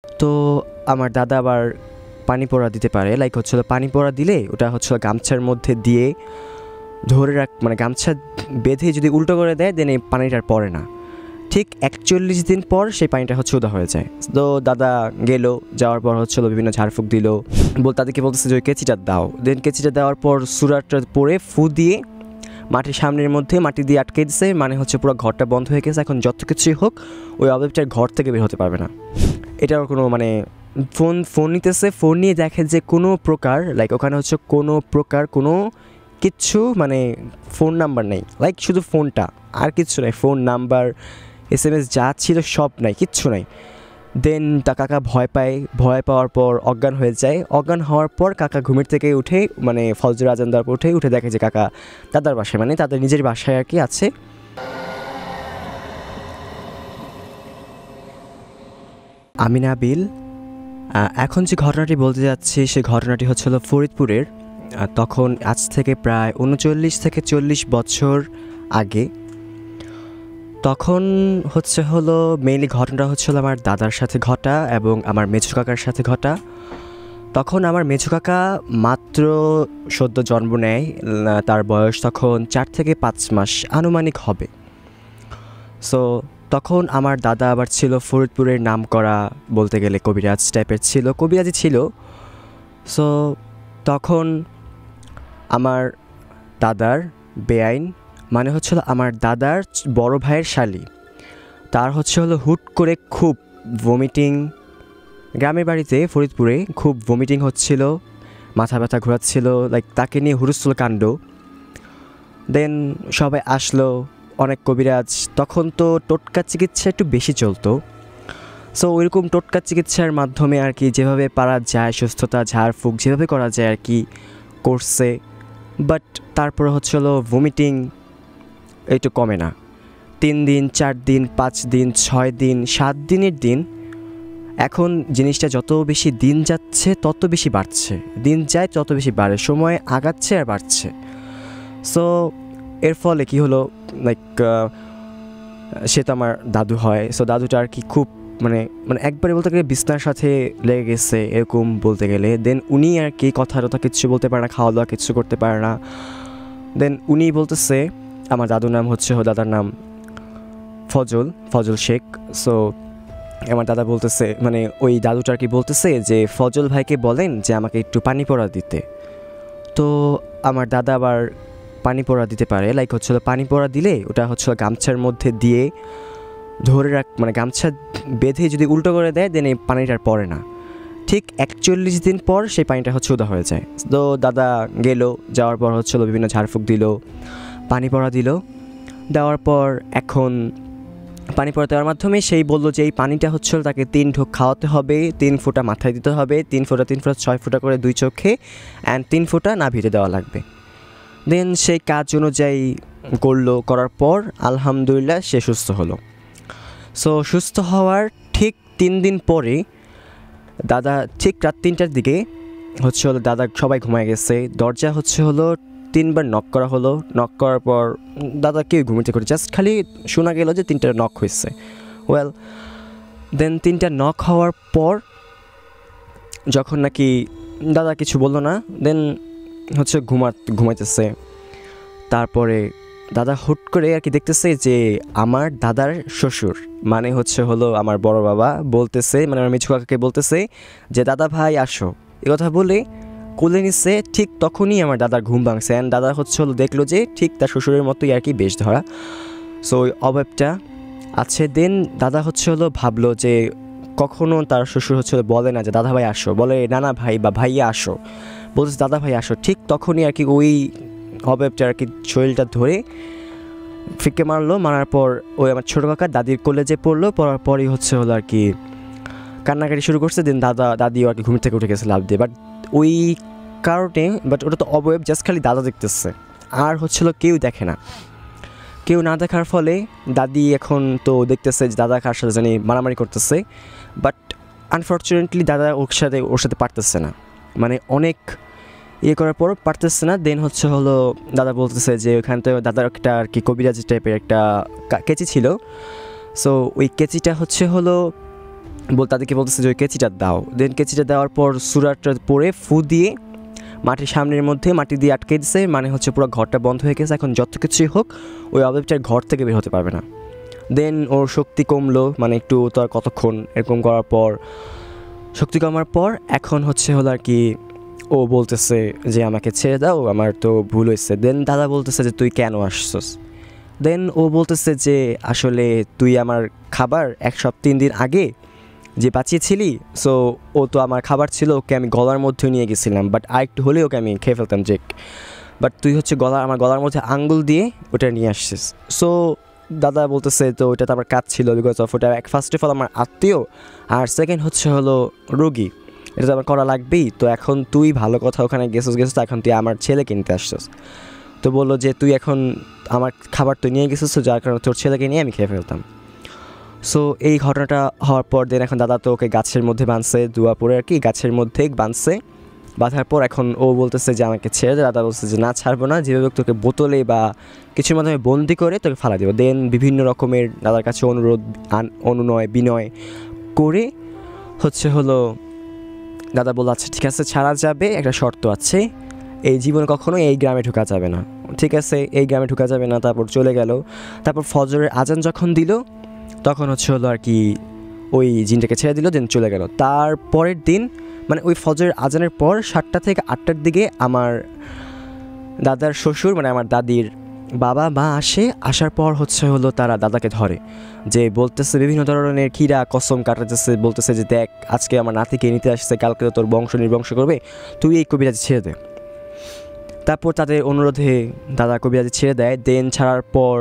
তো আমার দাদা আবার পানি পড়া দিতে পারে, লাইক হচ্ছিল পানি পড়া দিলে ওটা হচ্ছিল গামছার মধ্যে দিয়ে ধরে মানে গামছা বেঁধে যদি উল্টো করে দেয় দেন এই পানিটা আর পড়ে না। ঠিক 41 দিন পর সেই পানিটা হচ্ছে উদা হয়ে যায়। তো দাদা গেল, যাওয়ার পর হচ্ছিল বিভিন্ন ঝাড়ফুঁক দিল, তাদেরকে বলতেছে যে ওই কেচিটা দাও। দেন কেচিটা দেওয়ার পর সুরাটটা পরে ফু দিয়ে মাটির সামনের মধ্যে মাটি দিয়ে আটকে দিছে, মানে হচ্ছে পুরো ঘরটা বন্ধ হয়ে গেছে। এখন যত কিছুই হোক ওই অবজেক্টটার ঘর থেকে বের হতে পারবে না। এটার কোনো মানে ফোন নিতেছে, ফোন নিয়ে দেখে যে কোনো প্রকার লাইক ওখানে হচ্ছে কোনো প্রকার কোনো কিচ্ছু মানে ফোন নাম্বার নেই, লাইক শুধু ফোনটা আর কিচ্ছু নাই, ফোন নাম্বার SMS যা ছিল সব নাই, কিচ্ছু নাই। দেন তা কাকা ভয় পায়, ভয় পাওয়ার পর অজ্ঞান হয়ে যায়। অজ্ঞান হওয়ার পর কাকা ঘুমের থেকে উঠে মানে ফজর আজান দেওয়ার পর উঠে দেখে যে কাকা দাদার বাসায় মানে তাদের নিজের বাসায় আর কি আছে। আমি নাবিল। এখন যে ঘটনাটি বলতে যাচ্ছি সে ঘটনাটি হচ্ছিল ফরিদপুরের, তখন আজ থেকে প্রায় 39 থেকে 40 বছর আগে। তখন হলো মেইনলি ঘটনাটা হচ্ছিল আমার দাদার সাথে ঘটা এবং আমার মেজো কাকার সাথে ঘটা। তখন আমার মেজো কাকা মাত্র সদ্য জন্ম নেয়, তার বয়স তখন 4 থেকে 5 মাস আনুমানিক হবে। সো তখন আমার দাদা আবার ছিল ফরিদপুরের নাম করা বলতে গেলে কবিরাজ টাইপের ছিল, কবিরাজি ছিল। সো তখন আমার দাদার বেআইন মানে হচ্ছিল আমার দাদার বড় ভাইয়ের শালি, তার হলো হুট করে খুব ভমিটিং, গ্রামের বাড়িতে ফরিদপুরে খুব ভমিটিং হচ্ছিল, মাথা ব্যথা ঘোরাচ্ছিল, লাইক তাকে নিয়ে হুরুস্থুল কাণ্ড। দেন সবাই আসলো, অনেক কবিরাজ, তখন তো টোটকা চিকিৎসা একটু বেশি চলতো। সো ওইরকম টোটকা চিকিৎসার মাধ্যমে আর কি যেভাবে পারা যায় সুস্থতা ঝাড়ফুঁক যেভাবে করা যায় আর কি করছে, বাট তারপরে হচ্ছিলো ভমিটিং একটু কমে না। 3 দিন 4 দিন 5 দিন 6 দিন 7 দিনের দিন। এখন জিনিসটা যত বেশি দিন যাচ্ছে তত বেশি বাড়ছে, দিন যায় তত বেশি বাড়ে, সময় আগাচ্ছে আর বাড়ছে। সো এর ফলে কি হলো, লাইক সে তো আমার দাদু হয়। সো দাদুটা আর কি খুব মানে একবারে বলতে গেলে বিছনার সাথে লেগে গেছে এরকম বলতে গেলে। দেন উনি আর কি কথা টথা কিচ্ছু বলতে পারে না, খাওয়া দাওয়া কিচ্ছু করতে পারে না। দেন উনি বলতেছে, আমার দাদুর নাম হচ্ছে দাদার নাম ফজল শেখ। সো আমার দাদা বলতেছে মানে ওই দাদুটা আর কি বলতেছে যে ফজল ভাইকে বলেন যে আমাকে একটু পানি পড়া দিতে। তো আমার দাদা আবার পানি পড়া দিতে পারে, লাইক হচ্ছিল পানি পড়া দিলে ওটা হচ্ছিল গামছার মধ্যে দিয়ে ধরে মানে গামছা বেঁধে যদি উল্টো করে দেয় দেন এই পানিটা আর পড়ে না। ঠিক 41 দিন পর সেই পানিটা হচ্ছে উদা হয়ে যায়। তো দাদা গেল, যাওয়ার পর হচ্ছিল বিভিন্ন ঝাড়ফুঁক দিল, পানি পড়া দিল। দেওয়ার পর এখন পানি পড়া দেওয়ার মাধ্যমে সেই বললো যে এই পানিটা হচ্ছিল তাকে 3 ঢোক খাওয়াতে হবে, 3 ফোঁটা মাথায় দিতে হবে, 3 ফোঁটা 6 ফোঁটা করে 2 চোখে অ্যান্ড 3 ফোঁটা নাভিতে দেওয়া লাগবে। দেন সেই কাজ অনুযায়ী করলো, করার পর আলহামদুলিল্লাহ সে সুস্থ হলো। সো সুস্থ হওয়ার ঠিক 3 দিন পরে দাদা ঠিক রাত 3টার দিকে হলো দাদা সবাই ঘুমায় গেছে, দরজা হলো 3বার নক করা হলো। নক করার পর দাদা কেউ ঘুমিয়ে করে জাস্ট খালি শোনা গেল যে 3টা নক হয়েছে। ওয়েল দেন 3টা নক হওয়ার পর যখন নাকি দাদা কিছু বললো না, দেন হচ্ছে ঘুমাইতেছে। তারপরে দাদা হুট করে আর কি দেখতেছে যে আমার দাদার শ্বশুর মানে হলো আমার বড় বাবা বলতেছে, মানে আমার মেজো কাকাকে বলতেছে যে দাদা ভাই আসো, এ কথা বলে কোলে নিচ্ছে। ঠিক তখনই আমার দাদার ঘুম ভাঙছে অ্যান্ড দাদা হলো দেখলো যে ঠিক তার শ্বশুরের মতোই আর কি বেশ ধরা। সো ওই অভাবটা আছে। দেন দাদা হলো ভাবলো যে কখনো তার শ্বশুর বলে না যে দাদা ভাই আসো, বলে নানা ভাই বা ভাইয়া আসো, বলতেছে দাদা ভাই আসো। ঠিক তখনই আর কি ওই অভাবটা আর কি শরীরটা ধরে ফিকে মারার পর ওই আমার ছোটো কাকা দাদির কোলে যে পড়ার পরই হলো আর কি কান্নাকাটি শুরু করছে। দেন দাদিও আর কি ঘুম থেকে উঠে গেছে লাভ দিয়ে। বাট ওই কারণে ওটা তো অবয়ব জাস্ট খালি দাদা দেখতেছে আর কেউ দেখে না। কেউ না দেখার ফলে দাদি এখন তো দেখতেছে যে দাদা কার সাথে জানি মারামারি করতেছে, বাট আনফর্চুনেটলি দাদা ওর সাথে পারতেছে না, মানে অনেক করার পর পারতেছে না। দেন হলো দাদা বলতেছে যে ওখান থেকে দাদার একটা আর কি কবিরাজি টাইপের একটা কেচি ছিল। সো ওই কেচিটা হলো তাদেরকে বলতেছে যে ওই কেচিটা দাও। দেন কেচিটা দেওয়ার পর সুরাটা পরে ফু দিয়ে মাটির সামনের মধ্যে মাটি দিয়ে আটকে দিচ্ছে, মানে হচ্ছে পুরো ঘরটা বন্ধ হয়ে গেছে। এখন যত কিছুই হোক ওই অবজেক্টটার ঘর থেকে বের হতে পারবে না। দেন ওর শক্তি কমলো, মানে একটু তো আর কতক্ষণ এরকম করার পর শক্তি কমার পর এখন হলো আর কি ও বলতেছে যে আমাকে ছেড়ে দাও, আমার তো ভুল হয়েছে। দেন দাদা বলতেছে যে তুই কেন আসছস। দেন ও বলতেছে যে আসলে তুই আমার খাবার 1 সপ্তাহ 3 দিন আগে যে বাঁচিয়েছিলি, সো ও তো আমার খাবার ছিল, ওকে আমি গলার মধ্যে নিয়ে গেছিলাম, বাট আরেকটু হলে ওকে আমি খেয়ে ফেলতাম যে, বাট তুই আমার গলার মধ্যে আঙ্গুল দিয়ে ওটা নিয়ে আসছিস। সো দাদা বলতেছে তো ওটা তো আমার কাজ ছিল, বিকজ অফ ওটা ফার্স্ট অফ অল আমার আত্মীয়, আর সেকেন্ড হলো রোগী, এটা তো আমার করা লাগবেই। তো এখন তুই ভালো কথা ওখানে গেছিস, এখন তুই আমার ছেলে কিনতে আসছিস। তো বললো যে তুই এখন আমার খাবার তো নিয়ে গেছিস, তো যার কারণে তোর ছেলেকে নিয়ে আমি খেয়ে ফেলতাম। সো এই ঘটনাটা হওয়ার পর দেন এখন দাদা তো ওকে গাছের মধ্যে বাঁধছে, দুয়া পরে আর কি গাছের মধ্যে বাঁধছে। বাঁধার পর এখন ও বলতেছে যে আমাকে ছেড়ে দে। দাদা বলছে যে না, ছাড়বো না, যেভাবে তোকে বোতলে বা কিছুর মাধ্যমে বন্দি করে তোকে ফালা দেবো। দেন বিভিন্ন রকমের দাদার কাছে অনুনয় বিনয় করে দাদা বলল আচ্ছা ঠিক আছে ছাড়া যাবে, একটা শর্ত আছে, এই জীবনে কখনো এই গ্রামে ঢোকা যাবে না। ঠিক আছে, এই গ্রামে ঢোকা যাবে না। তারপর চলে গেল। তারপর ফজরের আজান যখন দিল তখন আর কি ওই জিনটাকে ছেড়ে দিল, দেন চলে গেল। তার পরের দিন মানে ওই ফজরের আজানের পর 7টা থেকে 8টার দিকে আমার দাদার শ্বশুর মানে আমার দাদির বাবা মা আসার পর তারা দাদাকে ধরে, যে বলতেছে বিভিন্ন ধরনের খিরা কসম কাটাতেছে, বলতেছে যে দেখ আজকে আমার নাতিকে নিতে আসছে, কালকে তোর বংশ নির্বংশ করবে, তুই এই কবিরাজি ছেড়ে দে। তারপর তাদের অনুরোধে দাদা কবিরাজি ছেড়ে দেয়। দেন ছাড়ার পর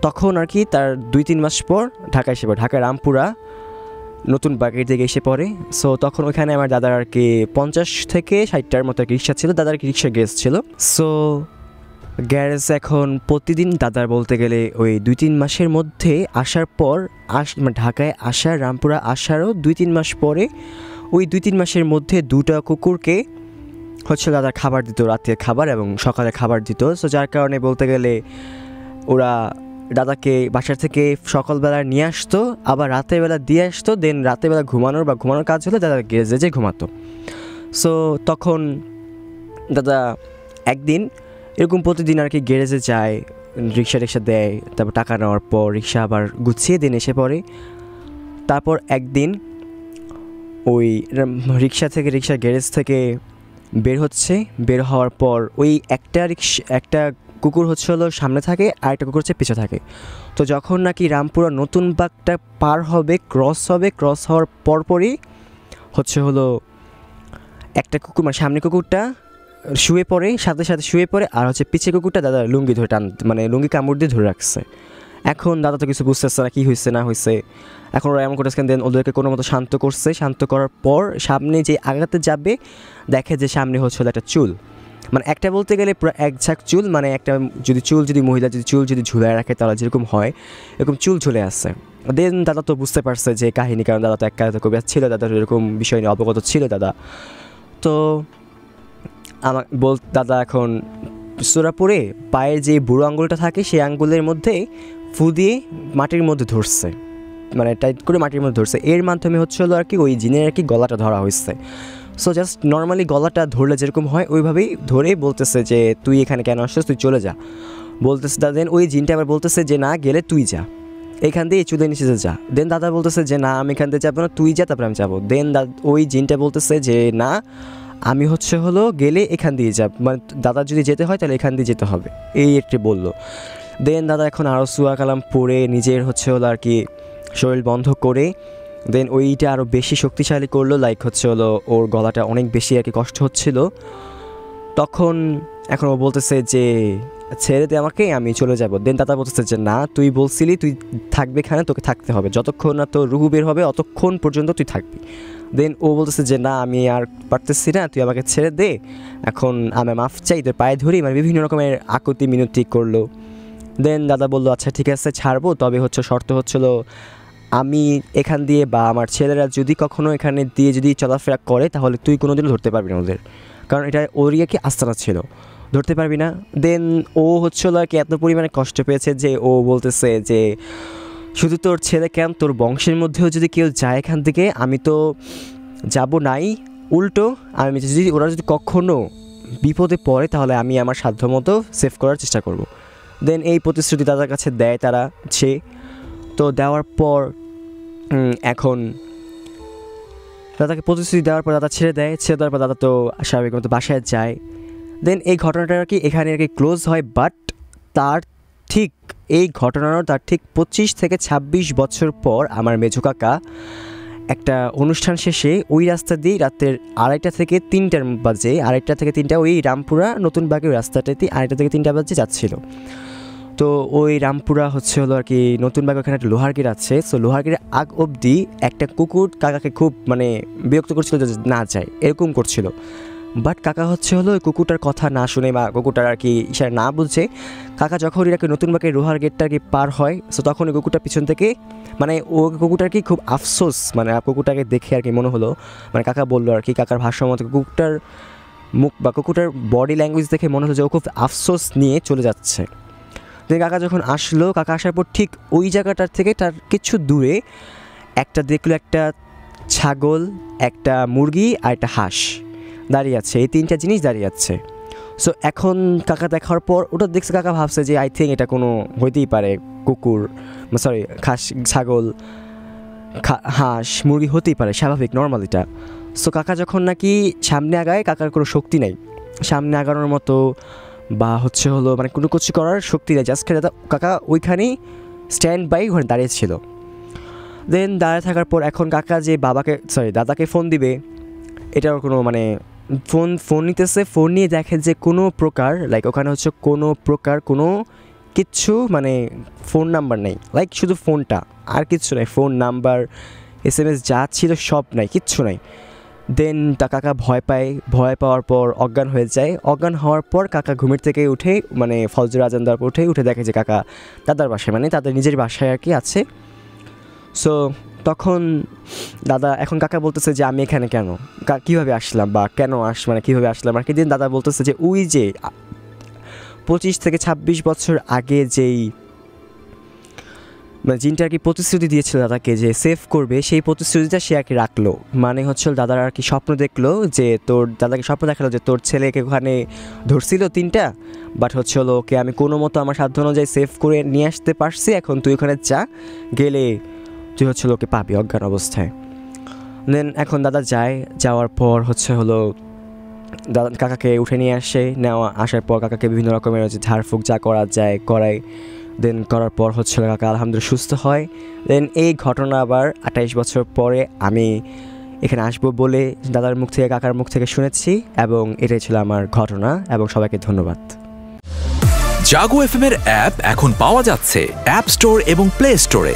তখন আর কি তার 2-3 মাস পর ঢাকায় এসে পড়ে, ঢাকায় রামপুরা নতুন বাগের দিকে এসে পড়ে। সো তখন ওখানে আমার দাদার আর কি 50 থেকে 60টার মতো রিক্সা ছিল, দাদার কি রিক্সা গ্যারেজ ছিল। সো গ্যারেজ এখন প্রতিদিন দাদার বলতে গেলে ওই 2-3 মাসের মধ্যে আসার পর ঢাকায় আসার রামপুরা আসারও 2-3 মাস পরে ওই 2-3 মাসের মধ্যে 2টা কুকুরকে দাদার খাবার দিত, রাতের খাবার এবং সকালে খাবার দিত। সো যার কারণে বলতে গেলে ওরা দাদাকে বাসার থেকে সকালবেলা নিয়ে আসতো, আবার রাতের বেলা দিয়ে আসতো। দেন রাতের বেলা ঘুমানোর কাজ হলে দাদা গ্যারেজে যেয়ে ঘুমাতো। সো তখন দাদা একদিন এরকম প্রতিদিন আর কি গ্যারেজে যায়, রিক্সা দেয়, তারপর টাকা নেওয়ার পর রিক্সা আবার গুছিয়ে দিন এসে পড়ে। তারপর একদিন ওই রিক্সা গ্যারেজ থেকে বের হওয়ার পর ওই একটা কুকুর সামনে থাকে আর একটা কুকুর পিছে থাকে। তো যখন নাকি রামপুরা নতুন বাগটা পার হবে, ক্রস হওয়ার পরপরই একটা কুকুর মানে সামনে কুকুরটা শুয়ে পড়ে, সাথে শুয়ে পড়ে, আর পিছে কুকুরটা দাদা লুঙ্গি ধরে লুঙ্গি কামড় দিয়ে ধরে রাখছে। এখন দাদা তো কিছু বুঝতেছে না কি হয়েছে না হয়েছে। এখন ওরা এমন করতেছেন, দেন ওদেরকে কোনো মতো শান্ত করার পর সামনে যে আগাতে যাবে দেখে যে সামনে একটা চুল, মানে একটা বলতে গেলে পুরো এক ঝাঁক চুল, মানে একটা মহিলা চুল ঝুলায় রাখে তাহলে যেরকম হয় এরকম চুল ঝুলে আসছে। দেন দাদা তো বুঝতে পারছে যে কাহিনী, কারণ দাদা তো এক কাহিনী কবিরাজ ছিল, দাদা এরকম বিষয় নিয়ে অবগত ছিল দাদা। তো দাদা এখন সুরাপুরে পায়ের যে বুড়ো আঙ্গুলটা থাকে সেই আঙ্গুলের মধ্যে ফু দিয়ে মাটির মধ্যে ধরছে, মানে টাইট করে মাটির মধ্যে ধরছে। এর মাধ্যমে আর কি ওই জিনের আর কি গলাটা ধরা হয়েছে। সো জাস্ট নর্মালি গলাটা ধরলে যেরকম হয় ওইভাবেই ধরে বলতেছে যে তুই এখানে কেন আসছিস, তুই চলে যা বলতেছে। দেন ওই জিনটা আবার বলতেছে যে না গেলে তুই যা, এখান দিয়ে চুলের নিচে যা। দেন দাদা বলতেছে যে না আমি এখান দিয়ে যাবো না, তুই যা, তারপরে আমি যাবো। দেন ওই জিনটা বলতেছে যে না আমি গেলে এখান দিয়ে যাব, মানে দাদা যদি যেতে হয় তাহলে এখান দিয়ে যেতে হবে, এই একটি বললো। দেন দাদা এখন আরও সুয়া কালাম পড়ে নিজের আর কি শরীর বন্ধ করে দেন ওইটা আরও বেশি শক্তিশালী করলো, লাইক ওর গলাটা অনেক বেশি আর কি কষ্ট হচ্ছিল। তখন এখন ও বলতেছে যে ছেড়ে দে আমাকে, আমি চলে যাব। দেন দাদা বলতেছে যে না তুই বলছিলি তুই থাকবে এখানে, তোকে থাকতে হবে, যতক্ষণ না তোর রুহু বের হবে অতক্ষণ পর্যন্ত তুই থাকবি। দেন ও বলতেছে যে না আমি আর পারতেছি না, তুই আমাকে ছেড়ে দে, এখন আমি মাফ চাই, তোর পায়ে ধরি, মানে বিভিন্ন রকমের আকুতি মিনতি করলো। দেন দাদা বললো আচ্ছা ঠিক আছে ছাড়বো, তবে শর্ত আমি এখান দিয়ে বা আমার ছেলেরা যদি কখনো এখানে দিয়ে যদি চলাফেরা করে তাহলে তুই কোনোদিনও ধরতে পারবি না ওদের, কারণ এটা ওরই কি আস্তানা ছিল, ধরতে পারবি না। দেন ও আর কি এত পরিমাণে কষ্ট পেয়েছে যে ও বলতেছে যে শুধু তোর ছেলে কেন, তোর বংশের মধ্যেও যদি কেউ যায় এখান থেকে আমি তো যাব নাই, উল্টো আমি যদি ওরা যদি কখনো বিপদে পড়ে তাহলে আমি আমার সাধ্যমতো সেভ করার চেষ্টা করব। দেন এই প্রতিশ্রুতি দাদার কাছে দেয় তারা, তো দেওয়ার পর এখন দাদাকে প্রতিশ্রুতি দেওয়ার পর দাদা ছেড়ে দেওয়ার পর দাদা তো স্বাভাবিক মতো বাসায় যায়। দেন এই ঘটনাটা আর কি এখানে আর কি ক্লোজ হয়। বাট তার ঠিক এই ঘটনার তার ঠিক 25 থেকে 26 বছর পর আমার মেজো কাকা একটা অনুষ্ঠান শেষে ওই রাস্তা দিয়ে রাতের 2:30 থেকে 3টার বাজে, 2:30 থেকে 3টা ওই রামপুরা নতুন বাগের রাস্তাটাতে 2:30 থেকে 3টা বাজে যাচ্ছিল। তো ওই রামপুরা হচ্ছে হলো আর কি নতুন বাগ, ওখানে একটা লোহার গেট আছে। সো লোহার গেটের আগ অবধি একটা কুকুর কাকাকে খুব মানে বিরক্ত করছিল যে না যায়, এরকম করছিল। বাট কাকা হচ্ছে হলো ওই কুকুরটার কথা না শুনে বা কুকুরটার আর কি ইশারা না বুঝে, কাকা যখন এটাকে নতুন বাগের লোহার গেটটা আর কি পার হয়, সো তখন ওই কুকুরটা পিছন থেকে মানে ও কুকুরটার কি খুব আফসোস, মানে কুকুরটাকে দেখে আর কি মনে হলো, মানে কাকা বললো আর কি, কাকার ভাষ্য মতো কুকুরটার মুখ বা কুকুরটার বডি ল্যাঙ্গুয়েজ দেখে মনে হলো যে ও খুব আফসোস নিয়ে চলে যাচ্ছে। দেন কাকা যখন আসলো, কাকা আসার পর ঠিক ওই জায়গাটার থেকে তার কিছু দূরে দেখলো একটা ছাগল, একটা মুরগি আর একটা হাঁস দাঁড়িয়ে আছে, এই 3টা জিনিস দাঁড়িয়ে আছে। সো এখন কাকা দেখার পর ওটা দেখছে, কাকা ভাবছে যে আই থিঙ্ক এটা কোনো হইতেই পারে কুকুর, সরি ছাগল, হাঁস, মুরগি হতেই পারে, স্বাভাবিক নর্মাল এটা। সো কাকা যখন নাকি সামনে আগায়, কাকার কোনো শক্তি নেই সামনে আগানোর মতো বা হচ্ছে হলো মানে কোনো কিছু করার শক্তি নেই, জাস্ট কাকা ওইখানেই স্ট্যান্ড বাই ওখানে দাঁড়িয়েছিল। দেন দাঁড়িয়ে থাকার পর এখন কাকা যে দাদাকে ফোন দিবে, এটার কোনো মানে ফোন নিতেছে, ফোন নিয়ে দেখে যে কোনো প্রকার ওখানে হচ্ছে কোনো প্রকার কোনো কিচ্ছু মানে ফোন নাম্বার নেই, শুধু ফোনটা আর কিচ্ছু নাই, ফোন নাম্বার SMS যা ছিল সব নাই, কিচ্ছু নাই। দেন তা কাকা ভয় পাওয়ার পর অজ্ঞান হয়ে যায়। অজ্ঞান হওয়ার পর কাকা ঘুমের থেকে উঠে মানে ফজর আজান দেওয়ার পর উঠে দেখে যে কাকা দাদার বাসায়, মানে তাদের নিজের বাসায় আর কি আছে। সো তখন এখন কাকা বলতেছে যে আমি এখানে কেন, কীভাবে আসলাম বা কেন মানে কীভাবে আসলাম আর কি। দিন দাদা বলতেছে যে ওই যে 25 থেকে 26 বছর আগে যেই মানে জিনটা আর কি প্রতিশ্রুতি দিয়েছিল দাদাকে যে সেভ করবে, সেই প্রতিশ্রুতিটা সে আর কি রাখলো। মানে হচ্ছে দাদার আর কি স্বপ্ন দেখলো যে দাদাকে স্বপ্ন দেখালো যে তোর ছেলেকে ওখানে ধরছিল 3টা, বাট হচ্ছে হলো ওকে আমি কোনো মতো আমার সাধ্য অনুযায়ী সেভ করে নিয়ে আসতে পারছি, এখন তুই ওখানে গেলে তুই হচ্ছে ওকে পাবি অজ্ঞান অবস্থায়। দেন এখন দাদা যাওয়ার পর হচ্ছে হলো দাদা কাকাকে উঠে নিয়ে আসার পর কাকাকে বিভিন্ন রকমের হচ্ছে ঝাড়ফুঁক যা করা যায় করায়। দেন করার পর হচ্ছে কাকা আলহামদুলিল্লাহ সুস্থ হয়। দেন এই ঘটনা আবার 28 বছর পরে আমি এখানে আসবো বলে দাদার মুখ থেকে কাকার মুখ থেকে শুনেছি, এবং এটাই ছিল আমার ঘটনা, এবং সবাইকে ধন্যবাদ। জাগো FM এর অ্যাপ এখন পাওয়া যাচ্ছে অ্যাপ স্টোর এবং প্লে স্টোরে।